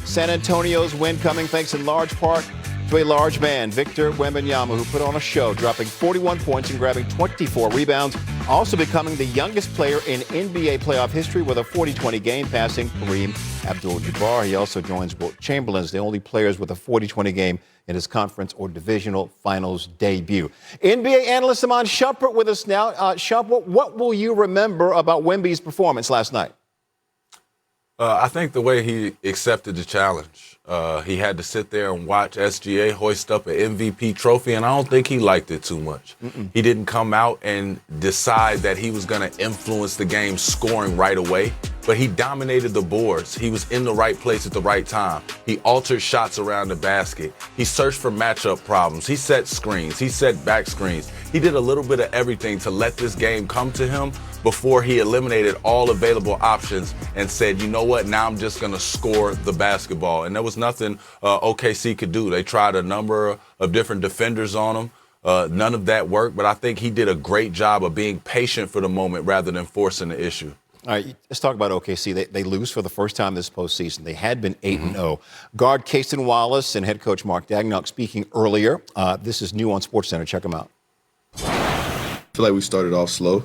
San Antonio's win coming thanks in large part to a large man, Victor Wembanyama, who put on a show, dropping 41 points and grabbing 24 rebounds, also becoming the youngest player in NBA playoff history with a 40-20 game, passing Kareem Abdul-Jabbar. He also joins Wilt Chamberlain as the only players with a 40-20 game in his conference or divisional finals debut. NBA analyst Iman Shumpert with us now. Shumpert, what will you remember about Wemby's performance last night? I think the way he accepted the challenge. He had to sit there and watch SGA hoist up an MVP trophy, and I don't think he liked it too much. He didn't come out and decide that he was going to influence the game scoring right away, but he dominated the boards. He was in the right place at the right time. He altered shots around the basket. He searched for matchup problems. He set screens. He set back screens. He did a little bit of everything to let this game come to him before he eliminated all available options and said, you know what, now I'm just going to score the basketball. And there was nothing OKC could do. They tried a number of different defenders on him. None of that worked, but I think he did a great job of being patient for the moment rather than forcing the issue. All right, let's talk about OKC. They lose for the first time this postseason. They had been 8-0. Guard Cason Wallace and head coach Mark Daigneault speaking earlier. This is new on SportsCenter. Check them out. I feel like we started off slow.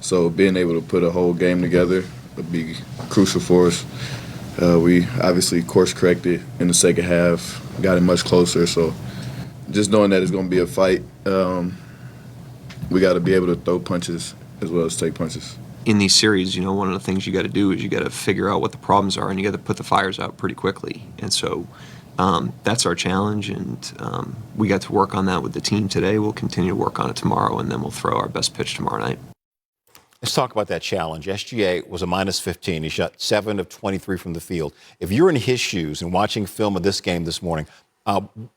So being able to put a whole game together would be crucial for us. We obviously course corrected in the second half, got it much closer. So just knowing that it's going to be a fight, we got to be able to throw punches as well as take punches. In these series, you know, one of the things you got to do is you got to figure out what the problems are, and you got to put the fires out pretty quickly. And so that's our challenge, and we got to work on that with the team today. We'll continue to work on it tomorrow, and then we'll throw our best pitch tomorrow night. Let's talk about that challenge. SGA was a minus 15. He shot 7 of 23 from the field. If you're in his shoes and watching film of this game this morning,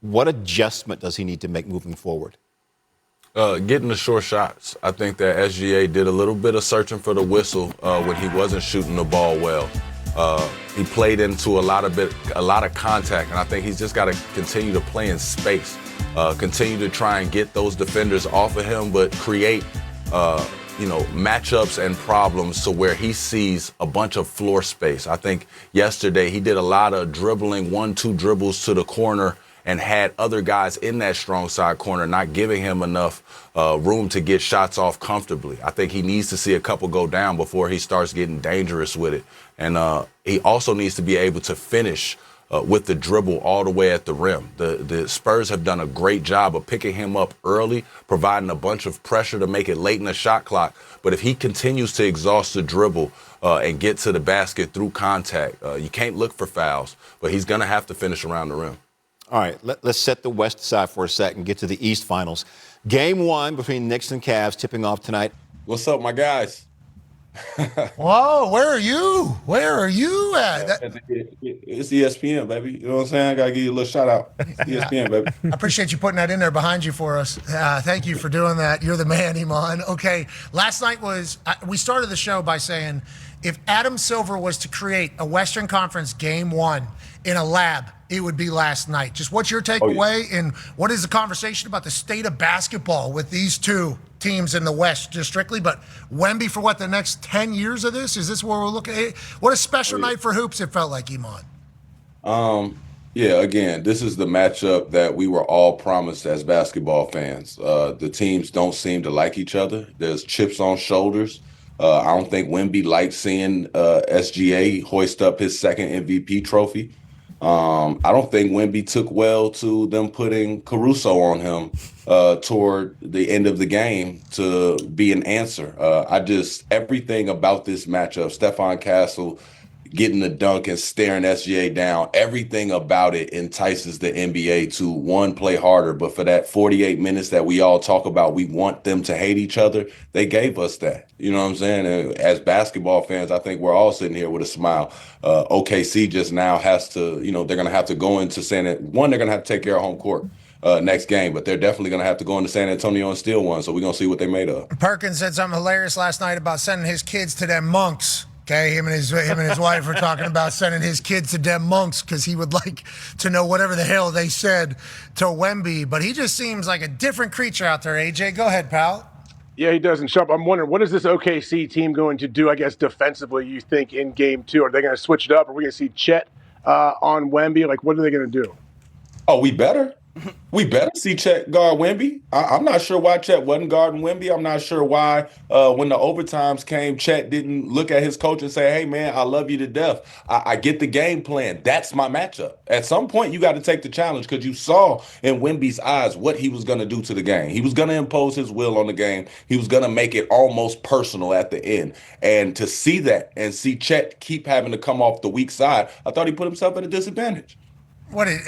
what adjustment does he need to make moving forward? Getting the short shots. I think that SGA did a little bit of searching for the whistle when he wasn't shooting the ball well. He played into a lot of contact, and I think he's just got to continue to play in space, continue to try and get those defenders off of him, but create matchups and problems to where he sees a bunch of floor space. I think yesterday he did a lot of dribbling, 1-2 dribbles to the corner, and had other guys in that strong side corner not giving him enough room to get shots off comfortably. I think he needs to see a couple go down before he starts getting dangerous with it. And he also needs to be able to finish with the dribble all the way at the rim. The Spurs have done a great job of picking him up early, providing a bunch of pressure to make it late in the shot clock. But if he continues to exhaust the dribble and get to the basket through contact, you can't look for fouls, but he's going to have to finish around the rim. All right, let's set the West aside for a second and get to the East Finals. Game 1 between Knicks and Cavs tipping off tonight. What's up, my guys? Whoa, where are you? Where are you at? It's ESPN, baby. You know what I'm saying? I got to give you a little shout out. It's ESPN, baby. I appreciate you putting that in there behind you for us. Thank you for doing that. You're the man, Iman. Okay, last night we started the show by saying if Adam Silver was to create a Western Conference Game 1 in a lab, it would be last night. Just what's your takeaway, and what is the conversation about the state of basketball with these two teams in the West, just strictly, but Wemby for what, the next 10 years of this? Is this where we're looking at? What a special night for hoops it felt like, Iman. Yeah, again, this is the matchup that we were all promised as basketball fans. The teams don't seem to like each other. There's chips on shoulders. I don't think Wemby liked seeing SGA hoist up his second MVP trophy. I don't think Wemby took well to them putting Caruso on him toward the end of the game to be an answer. Everything about this matchup, Stephon Castle getting the dunk and staring SGA down, everything about it entices the NBA to, one, play harder. But for that 48 minutes that we all talk about, we want them to hate each other. They gave us that. You know what I'm saying? And as basketball fans, I think we're all sitting here with a smile. OKC just now has to, they're going to have to go into they're going to have to take care of home court next game, but they're definitely going to have to go into San Antonio and steal one. So we're going to see what they made of. Perkins said something hilarious last night about sending his kids to them monks. Okay, him and his wife were talking about sending his kids to them monks because he would like to know whatever the hell they said to Wemby. But he just seems like a different creature out there, AJ. Go ahead, pal. Yeah, he does. And Shump, I'm wondering, what is this OKC team going to do, I guess, defensively, you think, in Game 2? Are they going to switch it up? Are we going to see Chet on Wemby? Like, what are they going to do? Oh, we better. We better see Chet guard Wemby. I'm not sure why Chet wasn't guarding Wemby. I'm not sure why when the overtimes came, Chet didn't look at his coach and say, hey, man, I love you to death. I get the game plan. That's my matchup. At some point, you got to take the challenge because you saw in Wemby's eyes what he was going to do to the game. He was going to impose his will on the game. He was going to make it almost personal at the end. And to see that and see Chet keep having to come off the weak side, I thought he put himself at a disadvantage.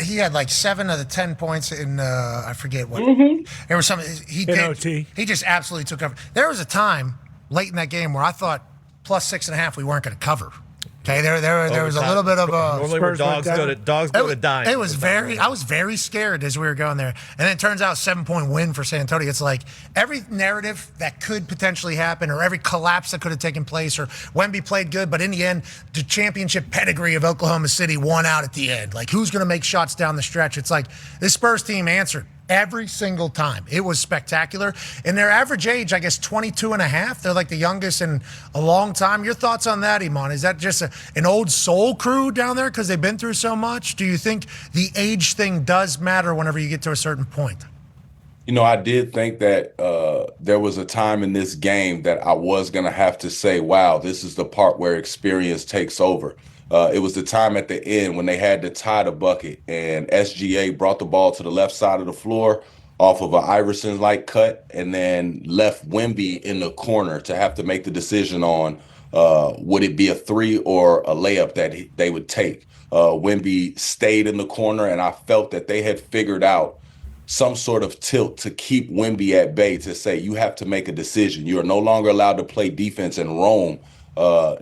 He had like 7 of the 10 points in I forget what. There was something he did. OT. He just absolutely took over. There was a time late in that game where I thought plus 6.5 we weren't going to cover. Okay, there was a little bit of a. Normally where dogs go to dime. It was I was very scared as we were going there, and then it turns out 7-point win for San Antonio. It's like every narrative that could potentially happen, or every collapse that could have taken place, or Wemby played good, but in the end, the championship pedigree of Oklahoma City won out at the end. Like who's going to make shots down the stretch? It's like this Spurs team answered every single time. It was spectacular. And their average age, I guess, 22 and a half. They're like the youngest in a long time. Your thoughts on that, Iman? Is that just an old soul crew down there because they've been through so much? Do you think the age thing does matter whenever you get to a certain point? You know, I did think that there was a time in this game that I was going to have to say, wow, this is the part where experience takes over. It was the time at the end when they had to tie the bucket and SGA brought the ball to the left side of the floor off of an Iverson-like cut and then left Wemby in the corner to have to make the decision on would it be a 3 or a layup that they would take. Wemby stayed in the corner, and I felt that they had figured out some sort of tilt to keep Wemby at bay to say you have to make a decision. You are no longer allowed to play defense and roam.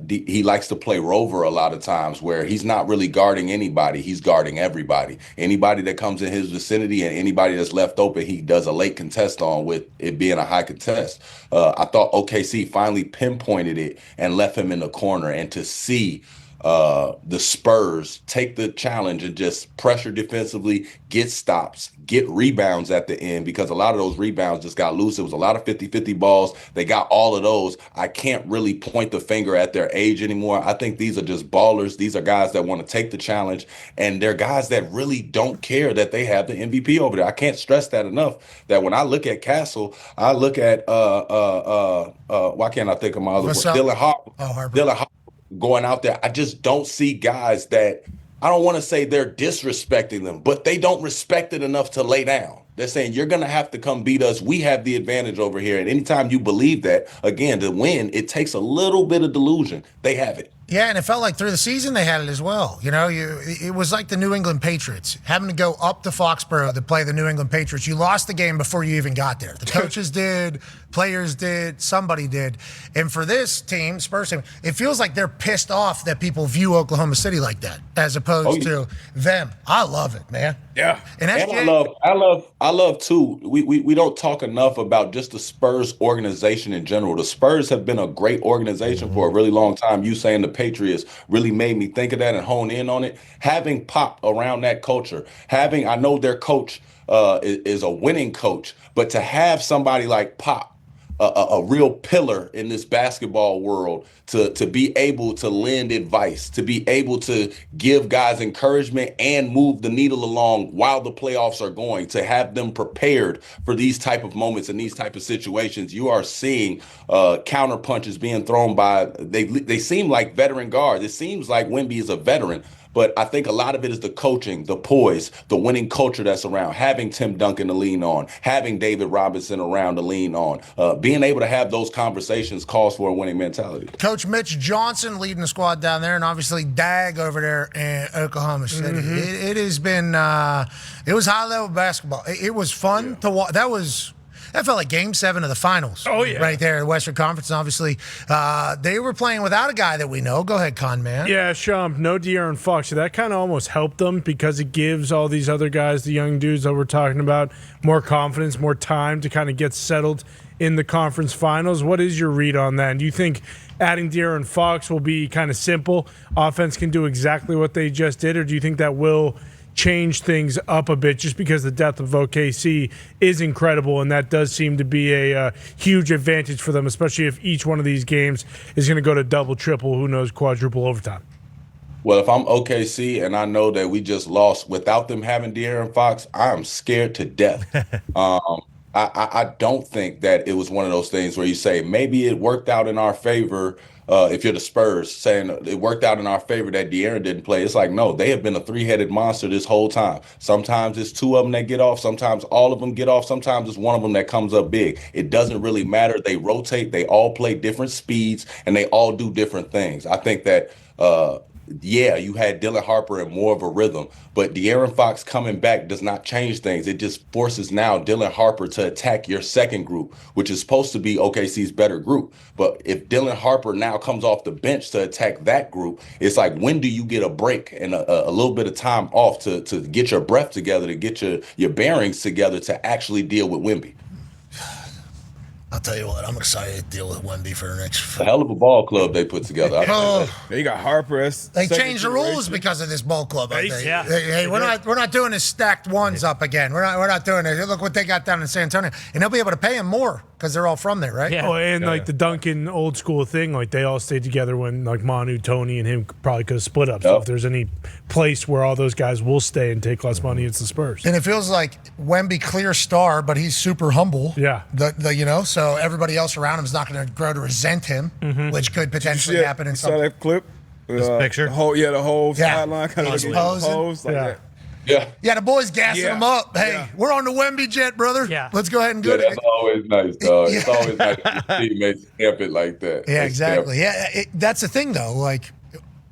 He likes to play rover a lot of times where he's not really guarding anybody. He's guarding everybody. Anybody that comes in his vicinity and anybody that's left open, he does a late contest on with it being a high contest. I thought OKC finally pinpointed it and left him in the corner, and to see the Spurs take the challenge and just pressure defensively, get stops, get rebounds at the end, because a lot of those rebounds just got loose. It was a lot of 50-50 balls. They got all of those. I can't really point the finger at their age anymore. I think these are just ballers. These are guys that want to take the challenge, and they're guys that really don't care that they have the MVP over there. I can't stress that enough, that when I look at Castle, I look at why can't I think of my other one? Dylan Harper. Dylan Harper going out there. I just don't see guys that, I don't want to say they're disrespecting them, but they don't respect it enough to lay down. They're saying, you're going to have to come beat us. We have the advantage over here. And anytime you believe that, again, to win, it takes a little bit of delusion. They have it. Yeah, and it felt like through the season they had it as well. You know, it was like the New England Patriots having to go up to Foxborough to play the New England Patriots. You lost the game before you even got there. The coaches did, players did, somebody did. And for this team, Spurs team, it feels like they're pissed off that people view Oklahoma City like that, as opposed to them. I love it, man. Yeah. And I love too. We don't talk enough about just the Spurs organization in general. The Spurs have been a great organization for a really long time. You saying the Patriots really made me think of that and hone in on it. Having Pop around that culture, I know their coach is a winning coach, but to have somebody like Pop, a real pillar in this basketball world, to be able to lend advice, to be able to give guys encouragement and move the needle along while the playoffs are going, to have them prepared for these type of moments and these type of situations. You are seeing counter punches being thrown by, they seem like veteran guards. It seems like Wemby is a veteran, but I think a lot of it is the coaching, the poise, the winning culture that's around, having Tim Duncan to lean on, having David Robinson around to lean on. Being able to have those conversations calls for a winning mentality. Coach Mitch Johnson leading the squad down there, and obviously Dag over there in Oklahoma City. Mm-hmm. It has been, it was high-level basketball. It was fun to watch. That felt like Game 7 of the finals. Oh, yeah. Right there in the Western Conference. And obviously, they were playing without a guy that we know. Go ahead, Con Man. Yeah, Shump, no De'Aaron Fox. So that kind of almost helped them because it gives all these other guys, the young dudes that we're talking about, more confidence, more time to kind of get settled in the conference finals. What is your read on that? And do you think adding De'Aaron Fox will be kind of simple? Offense can do exactly what they just did, or do you think that will change things up a bit just because the depth of OKC is incredible, and that does seem to be a huge advantage for them, especially if each one of these games is going to go to double, triple, who knows, quadruple overtime? Well, if I'm OKC and I know that we just lost without them having De'Aaron Fox, I'm scared to death. I don't think that it was one of those things where you say maybe it worked out in our favor. If you're the Spurs, saying it worked out in our favor that De'Aaron didn't play, it's like, no, they have been a three-headed monster this whole time. Sometimes it's two of them that get off. Sometimes all of them get off. Sometimes it's one of them that comes up big. It doesn't really matter. They rotate. They all play different speeds, and they all do different things. I think that yeah, you had Dylan Harper in more of a rhythm, but De'Aaron Fox coming back does not change things. It just forces now Dylan Harper to attack your second group, which is supposed to be OKC's better group. But if Dylan Harper now comes off the bench to attack that group, it's like, when do you get a break and a little bit of time off to get your breath together, to get your bearings together to actually deal with Wemby? I'll tell you what, I'm excited to deal with Wemby for the next. A hell of a ball club they put together. They got Harper. They changed the rules because of this ball club. Yeah. Hey, we're not doing this stacked ones up again. We're not doing it. Look what they got down in San Antonio, and they'll be able to pay them more because they're all from there, right? Yeah. Oh, and like the Duncan old school thing, like they all stayed together when like Manu, Tony, and him probably could have split up. So if there's any place where all those guys will stay and take less money, it's the Spurs. And it feels like Wemby clear star, but he's super humble. Yeah. So everybody else around him is not going to grow to resent him, which could potentially happen in some. Saw that clip? This picture? The whole sideline kind of pose. Like that. Yeah, the boys gassing him up. Hey, we're on the Wemby jet, brother. Yeah. Let's go ahead and go. That's always nice, dog. It's always nice to see teammates stamp it like that. Yeah, exactly. Yeah, that's the thing, though. Like,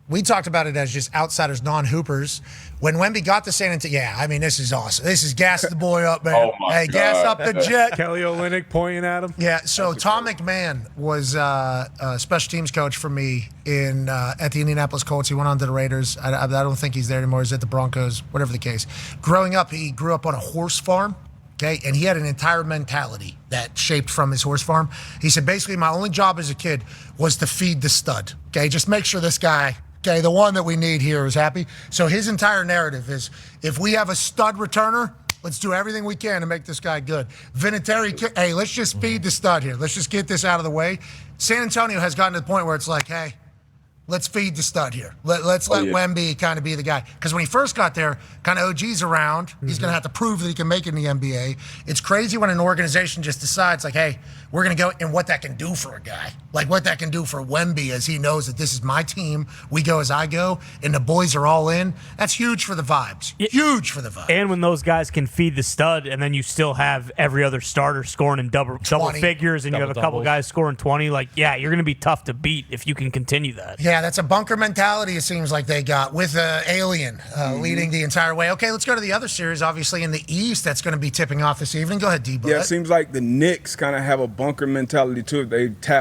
we talked about it as just outsiders, non-hoopers. When Wemby got to San Antonio, this is awesome. This is gas the boy up, man. Oh, my God. Gas up the jet. Kelly Olynyk pointing at him. Yeah, so Tom McMahon was a special teams coach for me at the Indianapolis Colts. He went on to the Raiders. I don't think he's there anymore. He's at the Broncos, whatever the case. Growing up, he grew up on a horse farm, okay, and he had an entire mentality that shaped from his horse farm. He said, basically, my only job as a kid was to feed the stud, okay? Just make sure this guy, okay, the one that we need here is happy. So his entire narrative is, if we have a stud returner, let's do everything we can to make this guy good. Vinatieri, hey, let's just feed the stud here. Let's just get this out of the way. San Antonio has gotten to the point where it's like, hey, let's feed the stud here. Let's let Wemby kind of be the guy. Because when he first got there, kind of OG's around. He's going to have to prove that he can make it in the NBA. It's crazy when an organization just decides, like, hey, we're going to go, and what that can do for a guy. Like what that can do for Wemby as he knows that this is my team. We go as I go, and the boys are all in. That's huge for the vibes. Huge for the vibes. And when those guys can feed the stud, and then you still have every other starter scoring in double figures, and you have a couple guys scoring 20, like, yeah, you're going to be tough to beat if you can continue that. Yeah, that's a bunker mentality, it seems like they got, with Alien leading the entire way. Okay, let's go to the other series, obviously, in the East that's going to be tipping off this evening. Go ahead, D-Bud. Yeah, it seems like the Knicks kind of have a bunker mentality, too. They tap